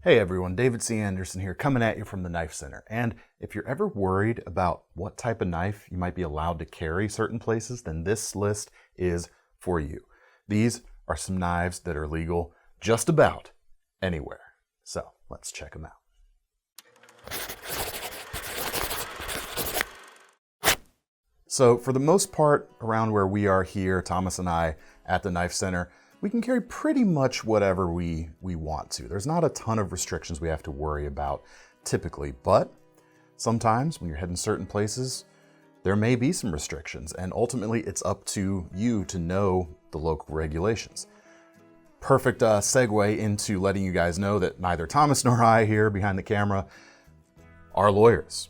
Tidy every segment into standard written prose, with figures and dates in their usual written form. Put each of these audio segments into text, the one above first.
Hey everyone, David C. Anderson here, coming at you from the KnifeCenter. And if you're ever worried about what type of knife you might be allowed to carry certain places, then this list is for you. These are some knives that are legal just about anywhere. So let's check them out. So for the most part, around where we are here, Thomas and I at the KnifeCenter, we can carry pretty much whatever we want to. There's not a ton of restrictions we have to worry about typically, but sometimes when you're heading certain places, there may be some restrictions, and ultimately it's up to you to know the local regulations. Perfect segue into letting you guys know that neither Thomas nor I here behind the camera are lawyers.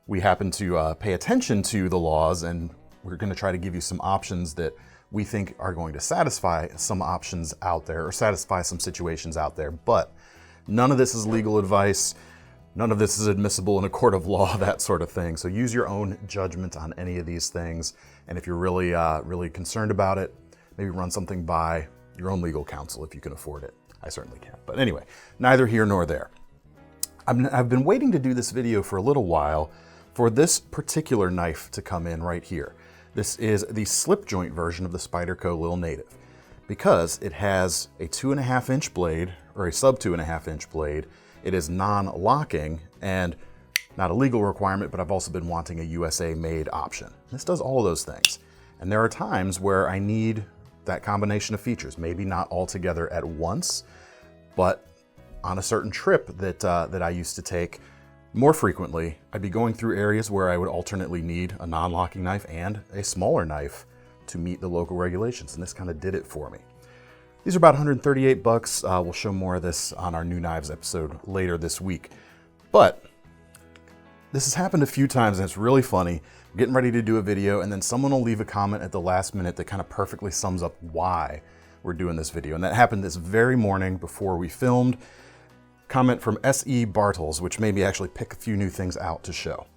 We happen to pay attention to the laws, and we're going to try to give you some options that we think are going to satisfy some options out there or satisfy some situations out there. But none of this is legal advice. None of this is admissible in a court of law, that sort of thing. So use your own judgment on any of these things. And if you're really, really concerned about it, maybe run something by your own legal counsel if you can afford it. I certainly can. But anyway, neither here nor there. I've been waiting to do this video for a little while for this particular knife to come in right here. This is the slip joint version of the Spyderco Lil Native because it has a 2.5-inch blade or a sub 2.5-inch blade. It is non-locking and not a legal requirement, but I've also been wanting a USA made option. This does all of those things. And there are times where I need that combination of features, maybe not all together at once, but on a certain trip that I used to take more frequently, I'd be going through areas where I would alternately need a non-locking knife and a smaller knife to meet the local regulations, and this kind of did it for me. These are about 138 bucks. We'll show more of this on our new knives episode later this week. But this has happened a few times, and it's really funny. We're getting ready to do a video, and then someone will leave a comment at the last minute that kind of perfectly sums up why we're doing this video. And that happened this very morning before we filmed. Comment from S.E. Bartles, which made me actually pick a few new things out to show.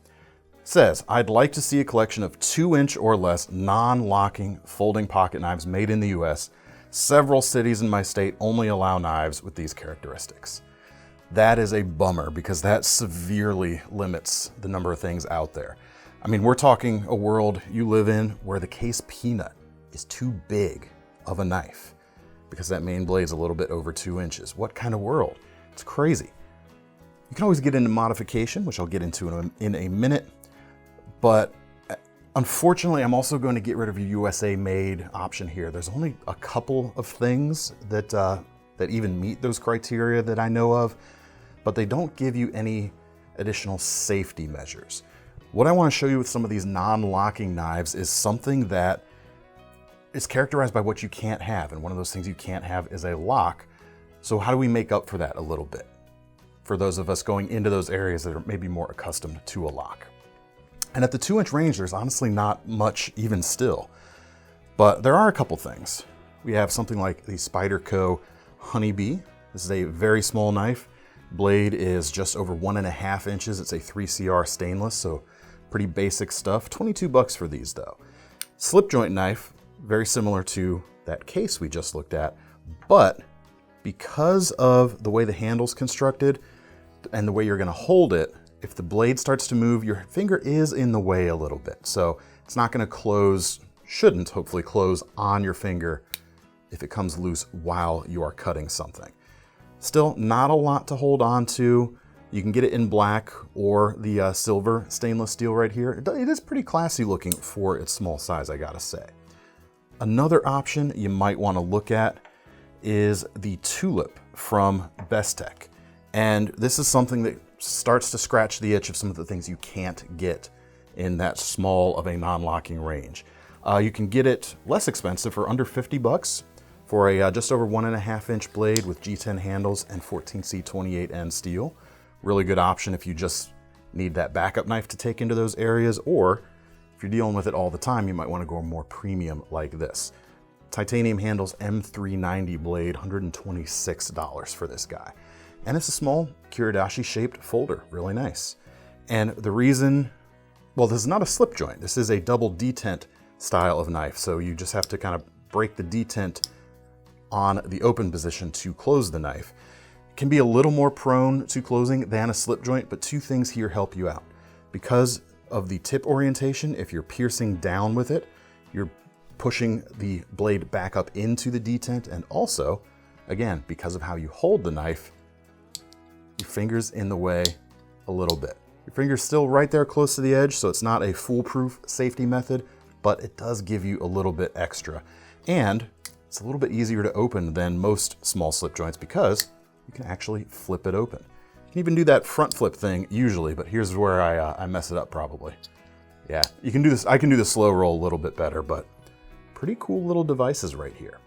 Says, I'd like to see a collection of 2-inch or less non-locking folding pocket knives made in the US. Several cities in my state only allow knives with these characteristics. That is a bummer because that severely limits the number of things out there. I mean, we're talking a world you live in where the case peanut is too big of a knife because that main blade's a little bit over 2 inches. What kind of world? It's crazy. You can always get into modification, which I'll get into in a minute, but unfortunately, I'm also going to get rid of a USA made option here. There's only a couple of things that even meet those criteria that I know of, but they don't give you any additional safety measures. What I want to show you with some of these non-locking knives is something that is characterized by what you can't have, and one of those things you can't have is a lock. So how do we make up for that a little bit? For those of us going into those areas that are maybe more accustomed to a lock. And at the 2-inch range, there's honestly not much even still, but there are a couple things. We have something like the Spyderco HoneyBee. This is a very small knife. Blade is just over 1.5 inches. It's a 3CR stainless, so pretty basic stuff. 22 bucks for these though. Slip joint knife, very similar to that case we just looked at, but because of the way the handle's constructed and the way you're gonna hold it, if the blade starts to move, your finger is in the way a little bit. So it's not gonna close, shouldn't hopefully close on your finger if it comes loose while you are cutting something. Still not a lot to hold on to. You can get it in black or the silver stainless steel right here. It is pretty classy looking for its small size, I gotta say. Another option you might wanna look at is the Tulip from Bestech. And this is something that starts to scratch the itch of some of the things you can't get in that small of a non-locking range. You can get it less expensive for under 50 bucks for a just over 1.5-inch blade with G10 handles and 14C28N steel. Really good option if you just need that backup knife to take into those areas, or if you're dealing with it all the time, you might want to go more premium like this. Titanium handles M390 blade, $126 for this guy. And it's a small Kiridashi shaped folder, really nice. And the reason, well, this is not a slip joint. This is a double detent style of knife. So you just have to kind of break the detent on the open position to close the knife. can be a little more prone to closing than a slip joint, but two things here help you out. Because of the tip orientation, if you're piercing down with it, you're pushing the blade back up into the detent, and also, again, because of how you hold the knife, your finger's in the way a little bit. Your finger's still right there close to the edge, so it's not a foolproof safety method, but it does give you a little bit extra. And it's a little bit easier to open than most small slip joints because you can actually flip it open. You can even do that front flip thing usually, but here's where I mess it up probably. Yeah, you can do this. I can do the slow roll a little bit better, but pretty cool little devices right here.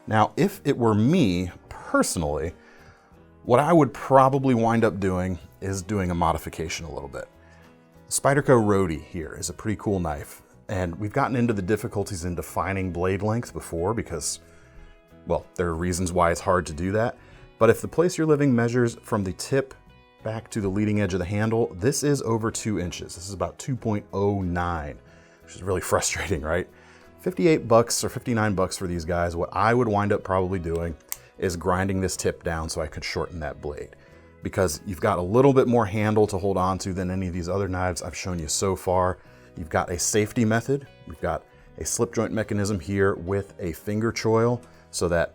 Now, if it were me personally, what I would probably wind up doing is doing a modification a little bit. Spyderco Roadie here is a pretty cool knife, and we've gotten into the difficulties in defining blade length before because, well, there are reasons why it's hard to do that. But if the place you're living measures from the tip back to the leading edge of the handle, this is over 2 inches. This is about 2.09, which is really frustrating, right? 58 bucks or 59 bucks for these guys. What I would wind up probably doing is grinding this tip down so I could shorten that blade, because you've got a little bit more handle to hold on to than any of these other knives I've shown you so far. You've got a safety method. We've got a slip joint mechanism here with a finger choil so that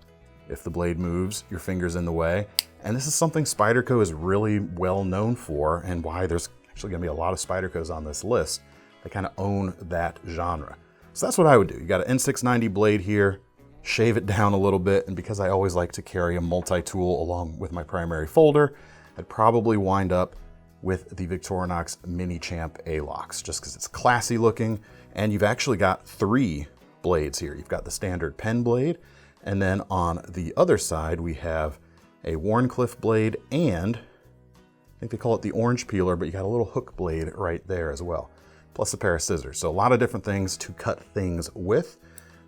if the blade moves, your finger's in the way. And this is something Spyderco is really well known for, and why there's actually gonna be a lot of Spydercos on this list. They kind of own that genre. So that's what I would do. You got an N690 blade here, shave it down a little bit, and because I always like to carry a multi-tool along with my primary folder, I'd probably wind up with the Victorinox MiniChamp A-locks, just because it's classy looking, and you've actually got 3 blades here. You've got the standard pen blade, and then on the other side, we have a Wharncliffe blade, and I think they call it the orange peeler, but you got a little hook blade right there as well, plus a pair of scissors. So a lot of different things to cut things with.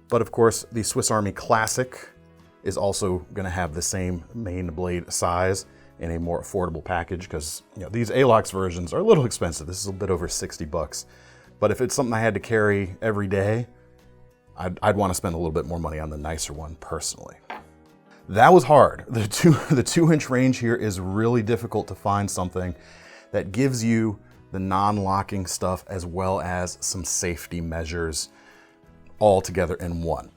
But of course, the Swiss Army Classic is also gonna have the same main blade size in a more affordable package, because these A-locks versions are a little expensive. This is a bit over 60 bucks. But if it's something I had to carry every day, I'd want to spend a little bit more money on the nicer one personally. That was hard. The 2-inch range here is really difficult to find something that gives you the non-locking stuff as well as some safety measures all together in one.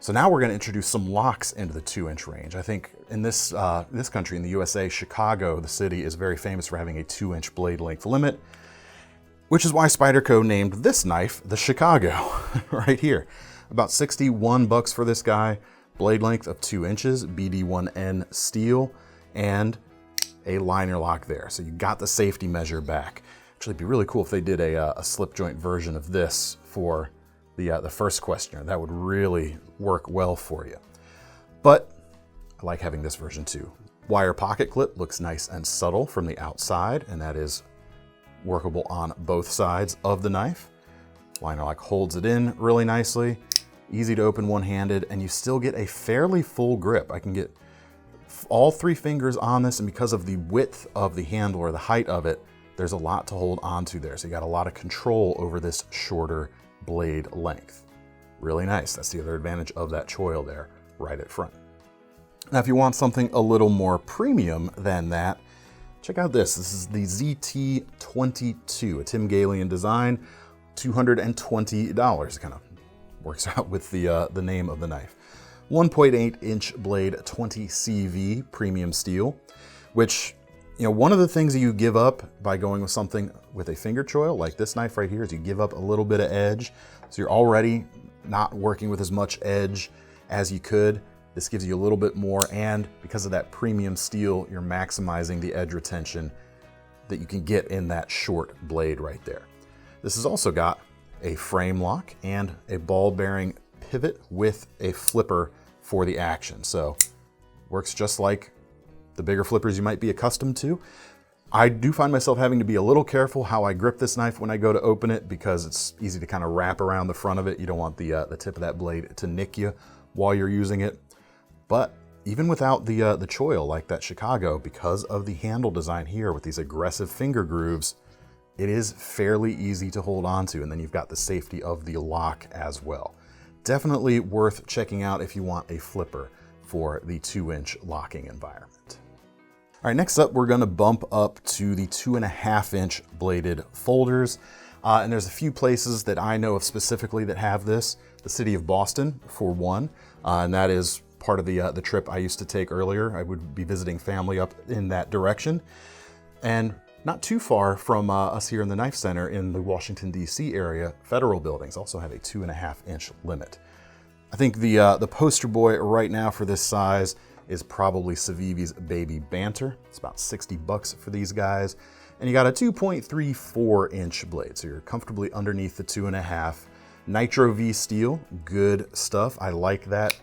So now we're going to introduce some locks into the 2-inch range. I think in this country, in the USA, Chicago, the city, is very famous for having a 2-inch blade length limit, which is why Spyderco named this knife the Chicago right here. About 61 bucks for this guy, blade length of 2 inches, BD1N steel, and a liner lock there. So you got the safety measure back. Actually, it'd be really cool if they did a slip joint version of this for the first questioner. That would really work well for you. But I like having this version too. Wire pocket clip looks nice and subtle from the outside, and that is workable on both sides of the knife. Liner lock holds it in really nicely, easy to open one-handed, and you still get a fairly full grip. I can get all 3 fingers on this, and because of the width of the handle or the height of it, there's a lot to hold onto there. So you got a lot of control over this shorter blade length. Really nice. That's the other advantage of that choil there right at front. Now, if you want something a little more premium than that, check out this. This is the ZT22, a Tim Galian design, $220. Kind of works out with the name of the knife. 1.8-inch blade, 20 CV premium steel, which, one of the things that you give up by going with something with a finger choil, like this knife right here, is you give up a little bit of edge. So you're already not working with as much edge as you could. This gives you a little bit more, and because of that premium steel, you're maximizing the edge retention that you can get in that short blade right there. This has also got a frame lock and a ball bearing pivot with a flipper for the action. So works just like the bigger flippers you might be accustomed to. I do find myself having to be a little careful how I grip this knife when I go to open it, because it's easy to kind of wrap around the front of it. You don't want the tip of that blade to nick you while you're using it. But even without the choil like that Chicago, because of the handle design here with these aggressive finger grooves, it is fairly easy to hold on to, and then you've got the safety of the lock as well. Definitely worth checking out if you want a flipper for the 2-inch locking environment. All right, next up, we're gonna bump up to the 2.5-inch bladed folders. And there's a few places that I know of specifically that have this. The city of Boston, for one, and that is part of the trip I used to take earlier. I would be visiting family up in that direction. And not too far from us here in the Knife Center in the Washington, D.C. area, federal buildings also have a 2.5-inch limit. I think the poster boy right now for this size is probably CIVIVI's baby Banter. It's about 60 bucks for these guys. And you got a 2.34-inch blade, so you're comfortably underneath the 2.5. Nitro V steel, good stuff. I like that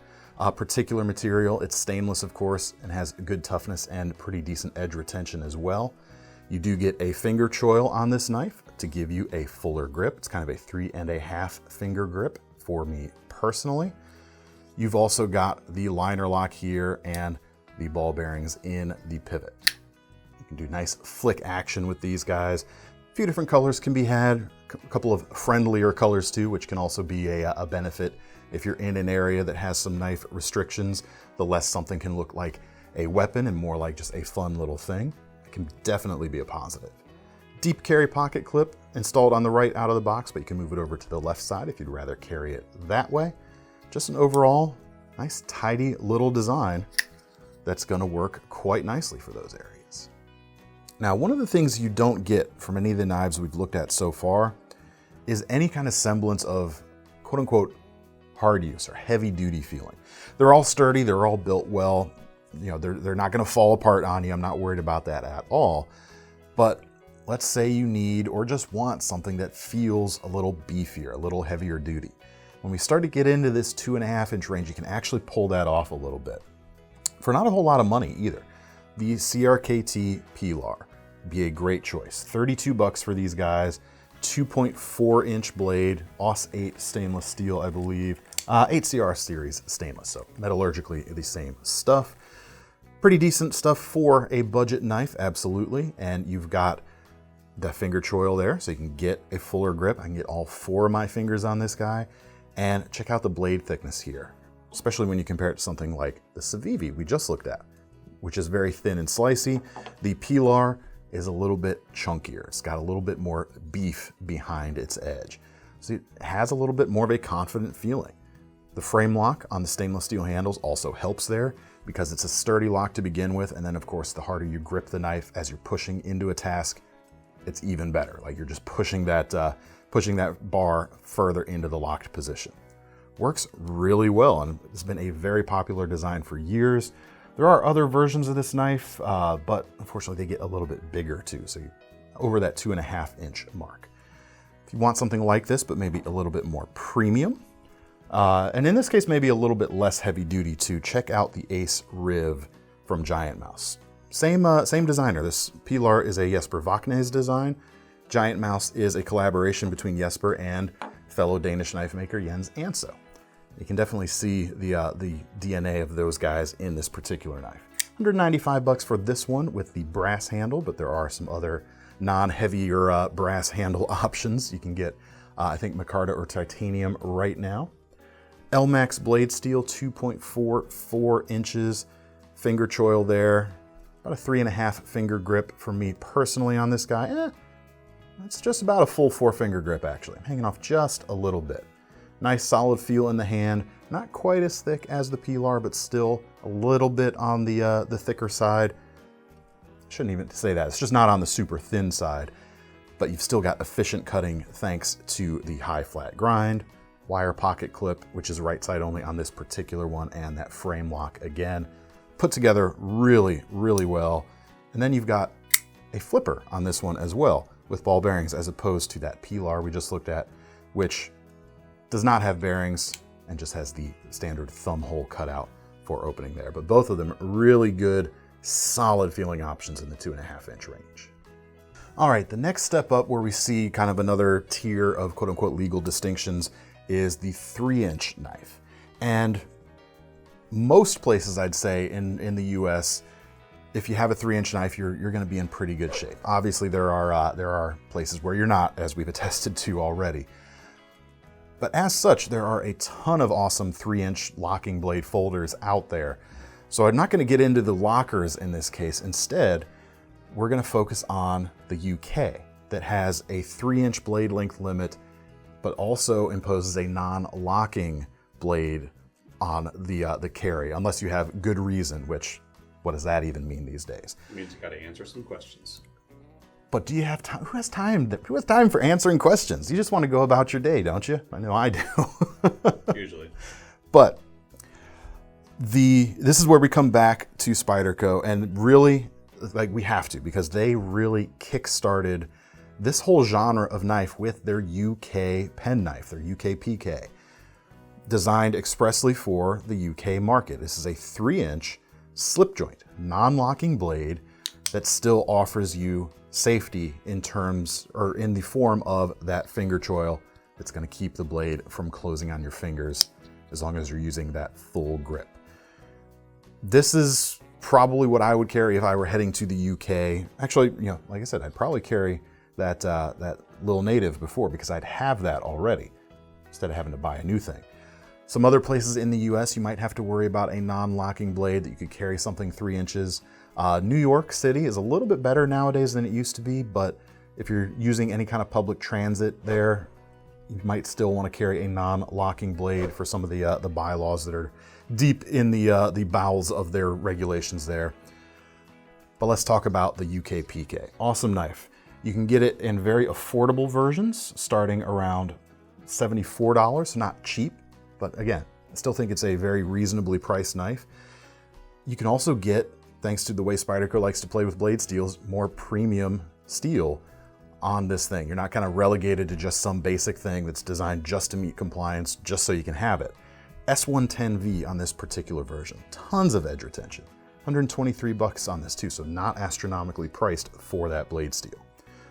particular material. It's stainless, of course, and has good toughness and pretty decent edge retention as well. You do get a finger choil on this knife to give you a fuller grip. It's kind of a 3.5 finger grip for me personally. You've also got the liner lock here and the ball bearings in the pivot. You can do nice flick action with these guys. A few different colors can be had, a couple of friendlier colors too, which can also be a benefit if you're in an area that has some knife restrictions. The less something can look like a weapon and more like just a fun little thing. It can definitely be a positive. Deep carry pocket clip installed on the right out of the box, but you can move it over to the left side if you'd rather carry it that way. Just an overall nice, tidy little design that's gonna work quite nicely for those areas. Now, one of the things you don't get from any of the knives we've looked at so far is any kind of semblance of quote unquote hard use or heavy duty feeling. They're all sturdy, they're all built well. You know, they're not gonna fall apart on you. I'm not worried about that at all. But let's say you need or just want something that feels a little beefier, a little heavier duty. When we start to get into this 2.5-inch range, you can actually pull that off a little bit. For not a whole lot of money either. The CRKT Pilar be a great choice. 32 bucks for these guys, 2.4-inch blade, AUS 8 stainless steel, I believe, 8CR series stainless, so metallurgically the same stuff. Pretty decent stuff for a budget knife, absolutely. And you've got the finger choil there, so you can get a fuller grip. I can get all 4 of my fingers on this guy. And check out the blade thickness here, especially when you compare it to something like the CIVIVI we just looked at, which is very thin and slicey. The Pilar is a little bit chunkier. It's got a little bit more beef behind its edge. So it has a little bit more of a confident feeling. The frame lock on the stainless steel handles also helps there because it's a sturdy lock to begin with. And then of course, the harder you grip the knife as you're pushing into a task, it's even better. Like you're just pushing that bar further into the locked position. Works really well, and it's been a very popular design for years. There are other versions of this knife, but unfortunately they get a little bit bigger too, so you're over that 2.5-inch mark. If you want something like this, but maybe a little bit more premium, and in this case, maybe a little bit less heavy duty too, check out the ACE Riv from GiantMouse. Same designer. This Pilar is a Jesper Vaknes design. GiantMouse is a collaboration between Jesper and fellow Danish knife maker Jens Anso. You can definitely see the DNA of those guys in this particular knife. 195 bucks for this one with the brass handle, but there are some other non-heavier brass handle options. You can get, I think, micarta or titanium right now. LMAX blade steel, 2.44 inches. Finger choil there. About a 3.5 finger grip for me personally on this guy. It's just about a full 4-finger grip actually. I'm hanging off just a little bit. Nice solid feel in the hand. Not quite as thick as the Pilar, but still a little bit on the thicker side. Shouldn't even say that. It's just not on the super thin side, but you've still got efficient cutting thanks to the high flat grind, wire pocket clip, which is right side only on this particular one, and that frame lock again. Put together really, really well. And then you've got a flipper on this one as well, with ball bearings, as opposed to that Pilar we just looked at, which does not have bearings and just has the standard thumb hole cut out for opening there. But both of them really good, solid feeling options in the 2.5-inch range. All right, the next step up where we see kind of another tier of quote unquote legal distinctions is the 3-inch knife. And most places I'd say in the US, if you have a 3-inch knife, you're gonna be in pretty good shape. Obviously there are places where you're not, as we've attested to already. But as such, there are a ton of awesome 3-inch locking blade folders out there. So I'm not going to get into the lockers in this case. Instead, we're going to focus on the UK that has a 3-inch blade length limit, but also imposes a non-locking blade on the carry, unless you have good reason, which, what does that even mean these days? It means you got to answer some questions. But do you have time? Who has time? Who has time for answering questions? You just want to go about your day, don't you? I know I do. Usually. But this is where we come back to Spyderco, and really, like, we have to, because they really kick-started this whole genre of knife with their UK penknife, their UK PK, designed expressly for the UK market. This is a 3-inch slip joint, non-locking blade that still offers you safety in terms, or in the form of that finger choil that's going to keep the blade from closing on your fingers as long as you're using that full grip. This is probably what I would carry if I were heading to the UK. Actually, you know, like I said, I'd probably carry that little native before, because I'd have that already instead of having to buy a new thing. Some other places in the US, you might have to worry about a non-locking blade that you could carry something 3 inches. New York City is a little bit better nowadays than it used to be, but if you're using any kind of public transit there, you might still want to carry a non-locking blade for some of the bylaws that are deep in the bowels of their regulations there. But let's talk about the UK PK. Awesome knife. You can get it in very affordable versions, starting around $74, so not cheap, but again, I still think it's a very reasonably priced knife. You can also get, thanks to the way Spyderco likes to play with blade steels, more premium steel on this thing. You're not kind of relegated to just some basic thing that's designed just to meet compliance, just so you can have it. S110V on this particular version. Tons of edge retention. $123 on this too, so not astronomically priced for that blade steel.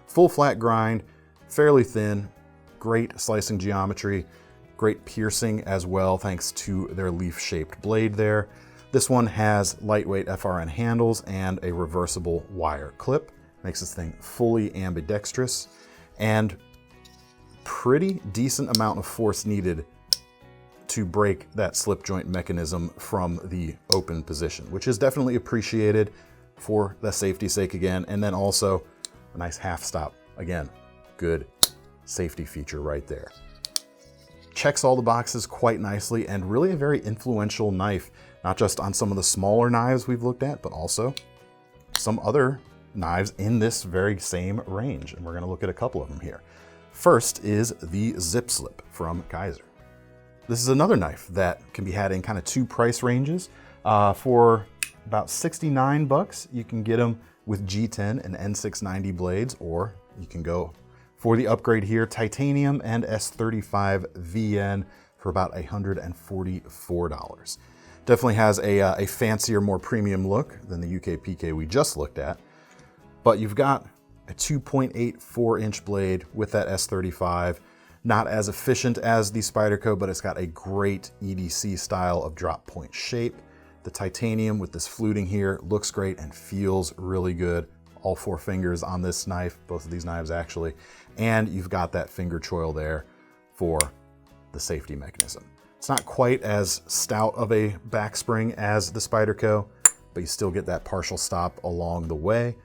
Full flat grind, fairly thin, great slicing geometry, great piercing as well, thanks to their leaf-shaped blade there. This one has lightweight FRN handles and a reversible wire clip. Makes this thing fully ambidextrous, and pretty decent amount of force needed to break that slip joint mechanism from the open position, which is definitely appreciated for the safety's sake again. And then also a nice half stop. Again, good safety feature right there. Checks all the boxes quite nicely, and really a very influential knife, not just on some of the smaller knives we've looked at, but also some other knives in this very same range. And we're going to look at a couple of them here. First is the Zipslip from Kizer. This is another knife that can be had in kind of 2 price ranges. For about $69, you can get them with G10 and N690 blades, or you can go for the upgrade here, titanium and S35 VN for about $144. Definitely has a fancier, more premium look than the UK PK we just looked at, but you've got a 2.84-inch blade with that S35. Not as efficient as the Spyderco, but it's got a great EDC style of drop point shape. The titanium with this fluting here looks great and feels really good. All 4 fingers on this knife, both of these knives actually. And you've got that finger choil there for the safety mechanism. It's not quite as stout of a back spring as the Spyderco, but you still get that partial stop along the way.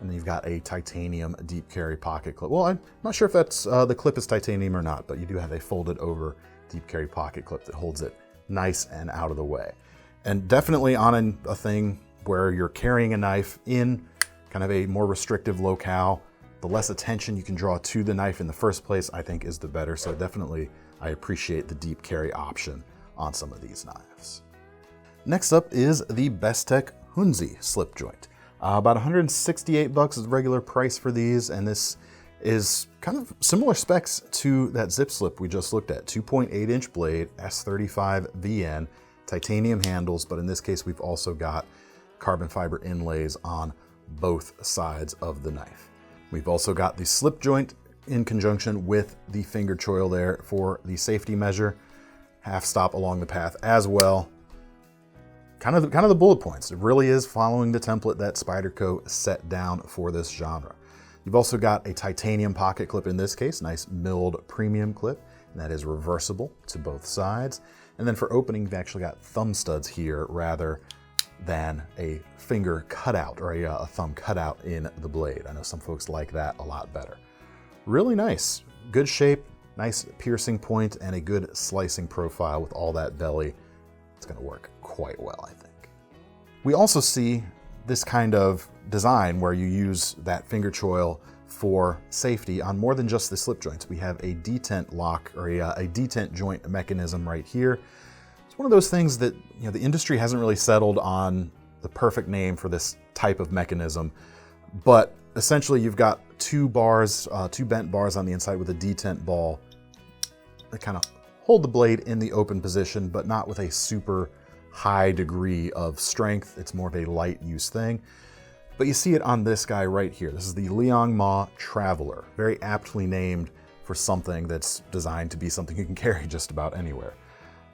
And then you've got a titanium deep carry pocket clip. Well, I'm not sure if that's the clip is titanium or not, but you do have a folded over deep carry pocket clip that holds it nice and out of the way. And definitely on a thing where you're carrying a knife in kind of a more restrictive locale, the less attention you can draw to the knife in the first place, I think, is the better. So definitely, I appreciate the deep carry option on some of these knives. Next up is the Bestech Junzi slip joint. About $168 is the regular price for these, and this is kind of similar specs to that Zipslip we just looked at. 2.8-inch blade, S35 VN, titanium handles, but in this case we've also got carbon fiber inlays on both sides of the knife. We've also got the slip joint in conjunction with the finger choil there for the safety measure, half stop along the path as well. Kind of the bullet points. It really is following the template that Spyderco set down for this genre. You've also got a titanium pocket clip in this case, nice milled premium clip, and that is reversible to both sides. And then for opening, you've actually got thumb studs here rather than a finger cutout or a thumb cutout in the blade. I know some folks like that a lot better. Really nice, good shape, nice piercing point, and a good slicing profile with all that belly. It's gonna work quite well, I think. We also see this kind of design where you use that finger choil for safety on more than just the slip joints. We have a detent lock or a detent joint mechanism right here. It's one of those things that, you know, the industry hasn't really settled on the perfect name for this type of mechanism, but essentially you've got two bars, two bent bars on the inside with a detent ball that kind of hold the blade in the open position, but not with a super high degree of strength. It's more of a light use thing. But you see it on this guy right here. This is the Liong Mah Traveller, very aptly named for something that's designed to be something you can carry just about anywhere.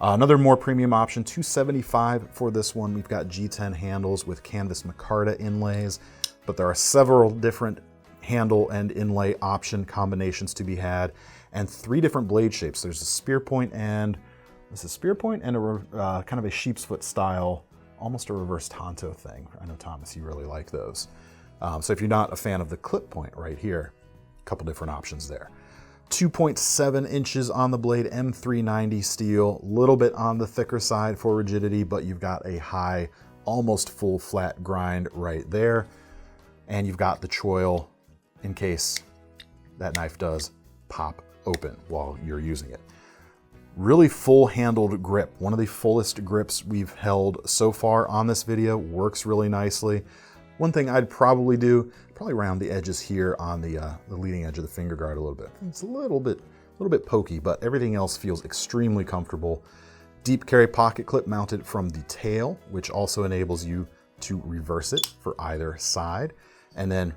Another more premium option, $275 for this one. We've got G10 handles with canvas micarta inlays, but there are several different handle and inlay option combinations to be had, and 3 different blade shapes. There's a spear point and a kind of a sheep's foot style, almost a reverse Tonto thing. I know, Thomas, you really like those. So if you're not a fan of the clip point right here, a couple different options there. 2.7 inches on the blade, M390 steel, a little bit on the thicker side for rigidity, but you've got a high, almost full flat grind right there. And you've got the choil in case that knife does pop open while you're using it. Really full handled grip. One of the fullest grips we've held so far on this video. Works really nicely. One thing I'd probably do, round the edges here on the leading edge of the finger guard a little bit. It's a little bit pokey, but everything else feels extremely comfortable. Deep carry pocket clip mounted from the tail, which also enables you to reverse it for either side. And then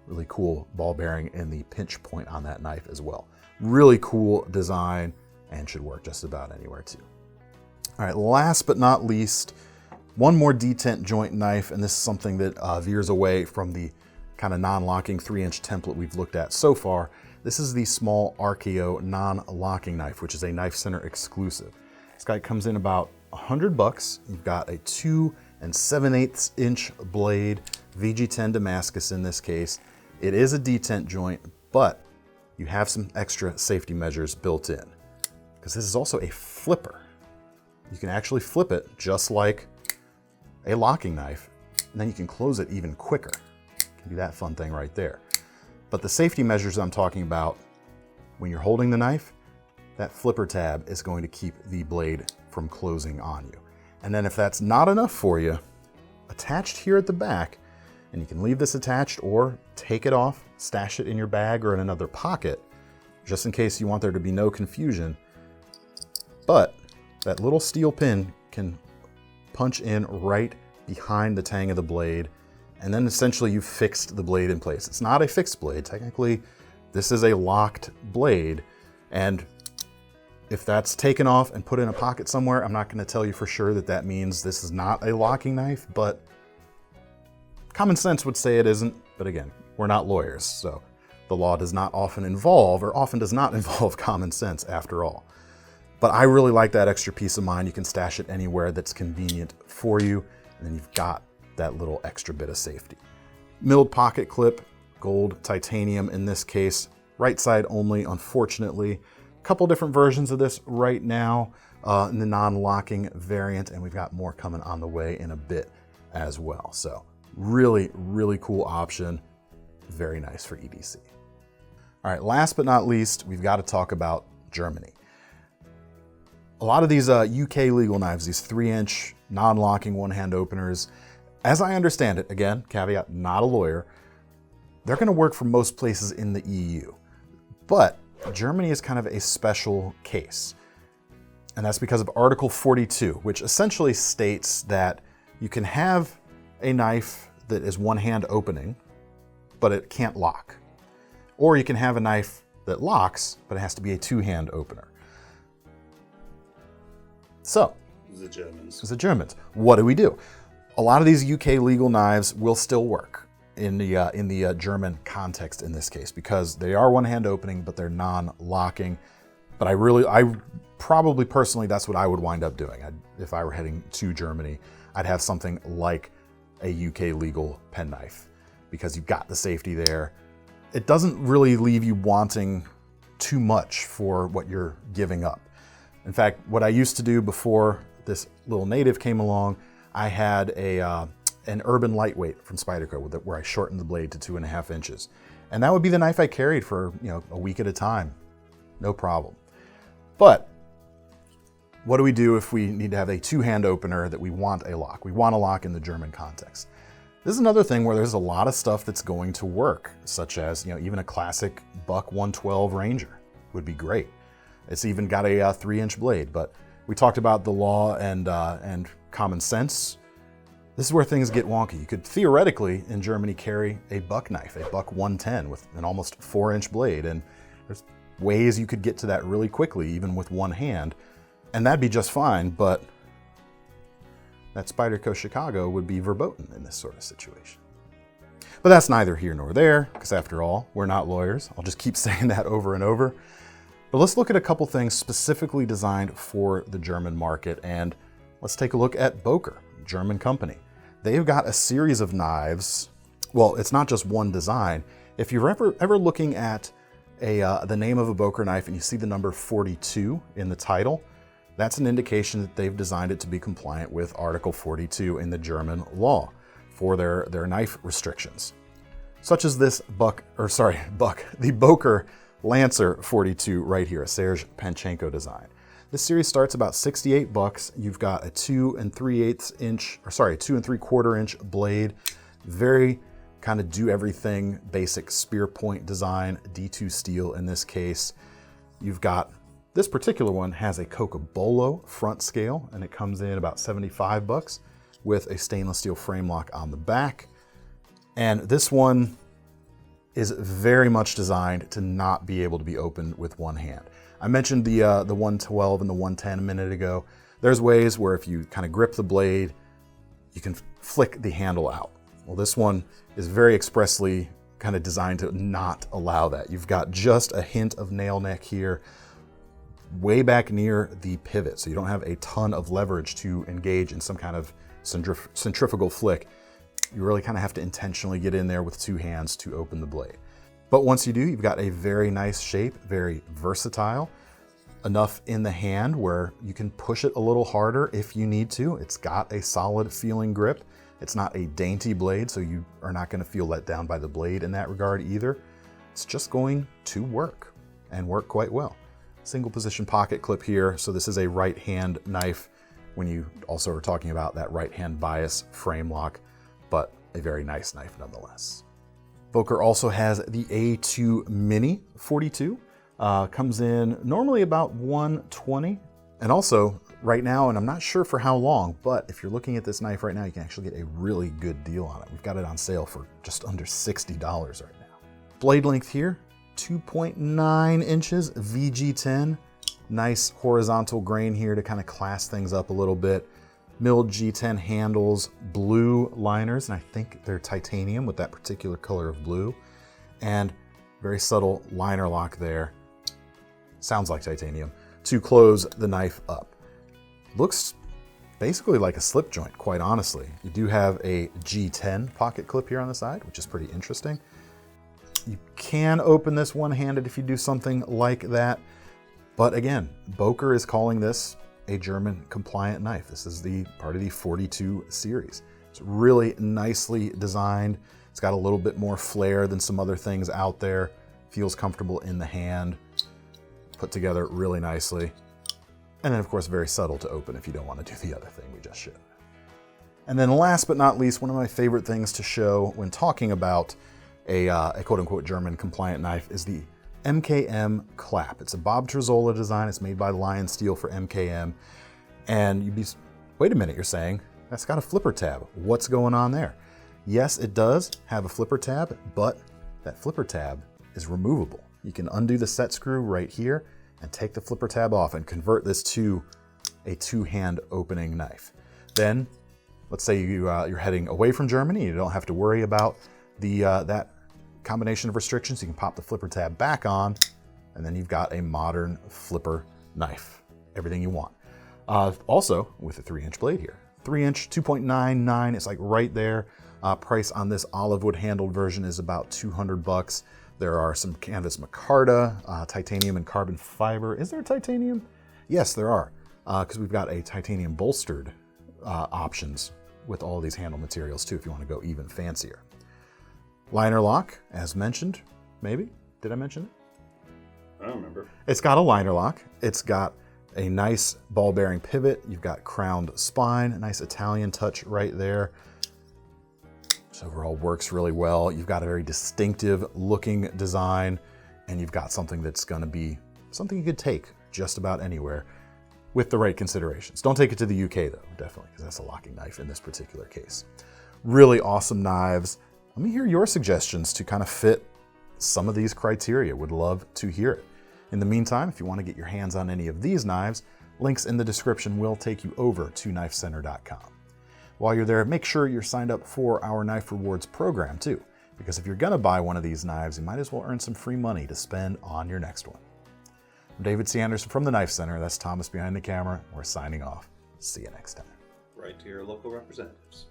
really cool ball bearing in the pinch point on that knife as well. Really cool design and should work just about anywhere too. All right, last but not least, one more detent joint knife, and this is something that veers away from the kind of non-locking 3-inch template we've looked at so far. This is the small Archaeo non-locking knife, which is a KnifeCenter exclusive. This guy comes in about $100. You've got a 2 7/8 inch blade, VG10 Damascus in this case. It is a detent joint, but you have some extra safety measures built in, because this is also a flipper. You can actually flip it just like a locking knife, and then you can close it even quicker. It can be that fun thing right there. But the safety measures I'm talking about, when you're holding the knife, that flipper tab is going to keep the blade from closing on you. And then if that's not enough for you, attached here at the back, and you can leave this attached or take it off, stash it in your bag or in another pocket, just in case you want there to be no confusion. But that little steel pin can punch in right behind the tang of the blade, and then essentially you've fixed the blade in place. It's not a fixed blade. Technically, this is a locked blade, and if that's taken off and put in a pocket somewhere, I'm not going to tell you for sure that that means this is not a locking knife, but common sense would say it isn't. But again, we're not lawyers, so the law does not often involve, or often does not involve, common sense after all. But I really like that extra peace of mind. You can stash it anywhere that's convenient for you, and then you've got that little extra bit of safety. Milled pocket clip, gold titanium in this case, right side only, unfortunately. A couple different versions of this right now in the non-locking variant, and we've got more coming on the way in a bit as well. So really, really cool option. Very nice for EDC. All right, last but not least, we've got to talk about Germany. A lot of these UK legal knives, these 3-inch non-locking one-hand openers, as I understand it, again, caveat, not a lawyer, they're going to work for most places in the EU. But Germany is kind of a special case. And that's because of Article 42, which essentially states that you can have a knife that is one-hand opening, but it can't lock. Or you can have a knife that locks, but it has to be a 2-hand opener. So, The Germans. What do we do? A lot of these UK legal knives will still work in the German context in this case, because they are one-hand opening, but they're non-locking. But I probably personally, that's what I would wind up doing if I were heading to Germany. I'd have something like a UK legal penknife because you've got the safety there. It doesn't really leave you wanting too much for what you're giving up. In fact, what I used to do before this little native came along, I had an urban lightweight from Spyderco where I shortened the blade to 2.5 inches. And that would be the knife I carried for, a week at a time. No problem. But what do we do if we need to have a two-hand opener that we want a lock? We want a lock in the German context. This is another thing where there's a lot of stuff that's going to work, such as, even a classic Buck 112 Ranger would be great. It's even got a 3-inch blade, but we talked about the law and common sense. This is where things get wonky. You could theoretically in Germany carry a buck knife, a Buck 110 with an almost 4-inch blade, and there's ways you could get to that really quickly, even with one hand, and that'd be just fine, but that Spyderco Chicago would be verboten in this sort of situation. But that's neither here nor there, because after all, we're not lawyers. I'll just keep saying that over and over. But let's look at a couple things specifically designed for the German market, and let's take a look at Boker, German company. They've got a series of knives. Well, it's not just one design. If you're ever looking at the name of a Boker knife and you see the number 42 in the title, that's an indication that they've designed it to be compliant with Article 42 in the German law for their knife restrictions. Such as this the Boker Lancer 42 right here, a Serge Panchenko design. This series starts about $68. You've got a 2 3/4 inch blade, very kind of do everything basic spear point design, D2 steel in this case. You've got this particular one has a Cocobolo front scale, and it comes in about $75 with a stainless steel frame lock on the back. And this one is very much designed to not be able to be opened with one hand. I mentioned the 112 and the 110 a minute ago. There's ways where if you kind of grip the blade, you can flick the handle out. Well, this one is very expressly kind of designed to not allow that. You've got just a hint of nail neck here, way back near the pivot, so you don't have a ton of leverage to engage in some kind of centrifugal flick. You really kind of have to intentionally get in there with two hands to open the blade. But once you do, you've got a very nice shape, very versatile, enough in the hand where you can push it a little harder if you need to. It's got a solid feeling grip. It's not a dainty blade, so you are not going to feel let down by the blade in that regard either. It's just going to work and work quite well. Single position pocket clip here, so this is a right hand knife when you also are talking about that right hand bias frame lock, but a very nice knife nonetheless. Boker also has the A2 Mini 42, comes in normally about $120, and also right now, and I'm not sure for how long, but if you're looking at this knife right now, you can actually get a really good deal on it. We've got it on sale for just under $60 right now. Blade length here, 2.9 inches, VG10. Nice horizontal grain here to kind of class things up a little bit. Milled G10 handles, blue liners, and I think they're titanium with that particular color of blue. And very subtle liner lock there. Sounds like titanium, to close the knife up. Looks basically like a slip joint, quite honestly. You do have a G10 pocket clip here on the side, which is pretty interesting. You can open this one-handed if you do something like that. But again, Boker is calling this a German compliant knife. This is the part of the 42 series. It's really nicely designed. It's got a little bit more flair than some other things out there. Feels comfortable in the hand. Put together really nicely. And then of course, very subtle to open if you don't want to do the other thing we just showed. And then last but not least, one of my favorite things to show when talking about a quote-unquote German compliant knife is the MKM Clap. It's a Bob Trezzola design. It's made by Lion Steel for MKM. And you'd be, wait a minute, you're saying, that's got a flipper tab. What's going on there? Yes, it does have a flipper tab, but that flipper tab is removable. You can undo the set screw right here and take the flipper tab off and convert this to a two-hand opening knife. Then, let's say you're heading away from Germany. You don't have to worry about that combination of restrictions. You can pop the flipper tab back on, and then you've got a modern flipper knife. Everything you want. Also, with a 3-inch blade here. 3-inch, 2.99. It's like right there. Price on this olive wood handled version is about $200. There are some canvas micarta, titanium and carbon fiber. Is there titanium? Yes, there are, because we've got a titanium bolstered options with all these handle materials too, if you want to go even fancier. Liner lock, as mentioned, maybe? Did I mention it? I don't remember. It's got a liner lock. It's got a nice ball bearing pivot. You've got crowned spine, a nice Italian touch right there. This overall works really well. You've got a very distinctive looking design, and you've got something that's going to be something you could take just about anywhere with the right considerations. Don't take it to the UK though, definitely, because that's a locking knife in this particular case. Really awesome knives. Let me hear your suggestions to kind of fit some of these criteria. Would love to hear it. In the meantime, if you want to get your hands on any of these knives, links in the description will take you over to KnifeCenter.com. While you're there, make sure you're signed up for our Knife Rewards program too, because if you're going to buy one of these knives, you might as well earn some free money to spend on your next one. I'm David C. Anderson from the Knife Center. That's Thomas behind the camera. We're signing off. See you next time. Right to your local representatives.